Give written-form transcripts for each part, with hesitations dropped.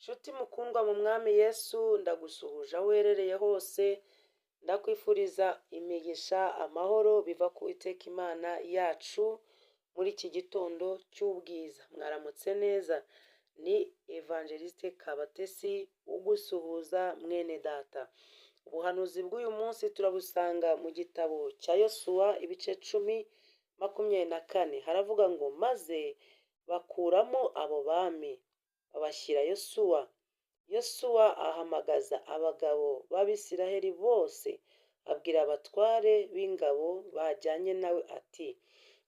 Nshuti mukundwa mu mwami Yesu, ndagusuhuje aho uherereye hose, ndakwifuriza imigisha, amahoro biva ku Uwiteka Imana yacu muri iki gitondo cy'ubwiza. Mwaramutse neza, ni Evangeliste Kabatesi ugusuhuza mwene data. Ubuhanuzi bw'uyu munsi turabusanga mu gitabo cya Yosuwa ibice 10:24. Haravuga ngo maze bakuramo abo bami babashyira Yosuwa. Yosuwa ahamagaza abagabo b'Abisiraheli bose, abwira abatware b'ingabo bajyanye nawe ati,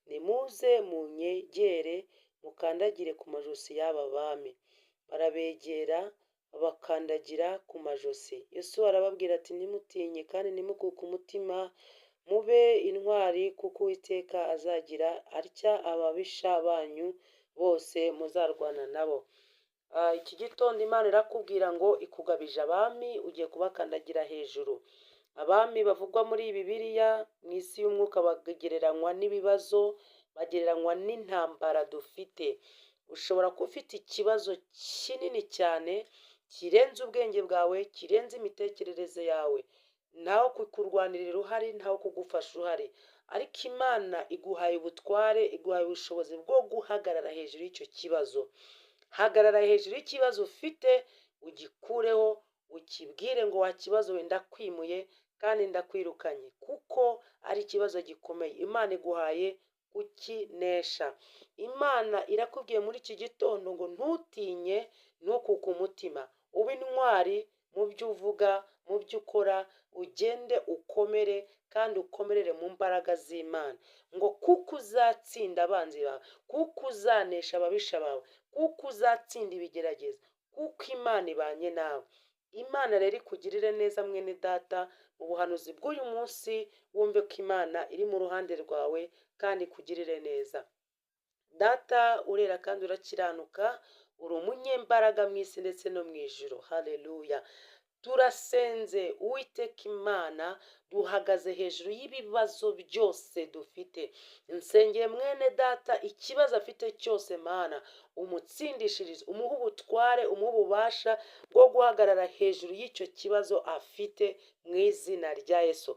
nimuze munyegere mukandagire ku majosi y'aba bami. Barabegera bakandagira ku majosi. Yosuwa arababwira ati, nimutinye kandi nimukuke umutima, mube intwari, kuko Uwiteka azagira atya ababisha banyu bose muzarwana nabo. Iki gitondo Imana irakubwira ngo ikugabije abami, ugiye kubakandagira hejuru. Abami bavugwa muri Bibiliya mu isi y'umwuka bagereranywa n'ibibazo, bagereranywa n'intambara dufite. Ushobora kuba ufite ikibazo kinini cyane kirenze ubwenge bwawe, kirenze imitekerereze yawe, ntaho kukurwanirira uruhare, ntaho kugufasha uruhare, ariko Imana iguhaye ubutware, iguhaye ubushobozi bwo guhagarara hejuru y'icyo kibazo. Hagarara hejuru y'ikibazo ufite, ugikureho, ukibwire ngo wa kibazo wenda kwimuye kandi ndakwirukanye, kuko ari ikibazo gikomeye. Imana iguhaye kukinesha. Imana irakubwiye muri iki gitondo ngo ntutinye, ntukuke umutima, ube intwari mu byo uvuga, mu byo ukora, ugende ukomere kandi ukomerere mu mbaraga z'Imana, ngo kuko uzatsinda abanzi bawe, kuko uzanesha ababisha bawe, kuko uzatsinda ibigeragezo, kuko Imana ibanye nawe. Imana rero ikugirire neza mwene data. Mu buhanuzi bw'uyu munsi wumve ko Imana iri mu ruhande rwawe kandi ikugirire neza. Data urera kandi urakiranuka, uri umunyembaraga mu isi ndetse no mu ijuru. Haleluya. Turasenze Uwiteka Imana, duhagaze hejuru y'ibibazo byose dufite. Nsengeye mwene data, ikibazo afite cyose Mana umutsindishirize, umuhe ubutware, umuhe ububasha bwo guhagarara hejuru y'icyo kibazo afite mu izina rya Yesu.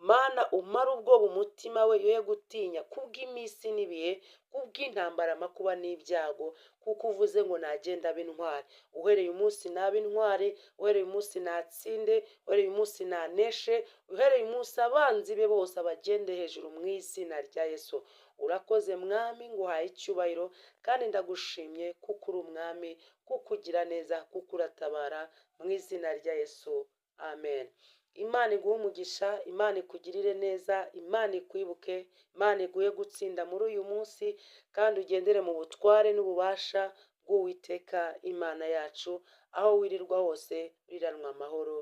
Mana umara ubwoba umutima we, yoye gutinya kubw'iminsi n'ibihe, kubw'intambara, amakuba n'ibyago, kuko uvuze ngo nagenda abe intwari. Uhereye umunsi nabe intwari, uhereye umunsi natsinde, uhereye umunsi naneshe, uhereye umunsi abanzi be bose abagende hejuru mu izina rya Yesu. Urakoze mwami, nguhaye icyubahiro kandi ndagushimye kuko uri umwami, kuko ugira neza, kuko uratabara mu izina rya Yesu. Amen. Imana iguhe umugisha, Imana ikugirire neza, Imana ikwibuke, Imana iguhe gutsinda muri uyu munsi, kandi ugendere mu butware n'ububasha bw'Uwiteka Imana yacu, aho wirirwa hose uriranwa amahoro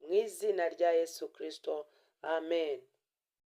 mu izina rya Yesu Kristo. Amen.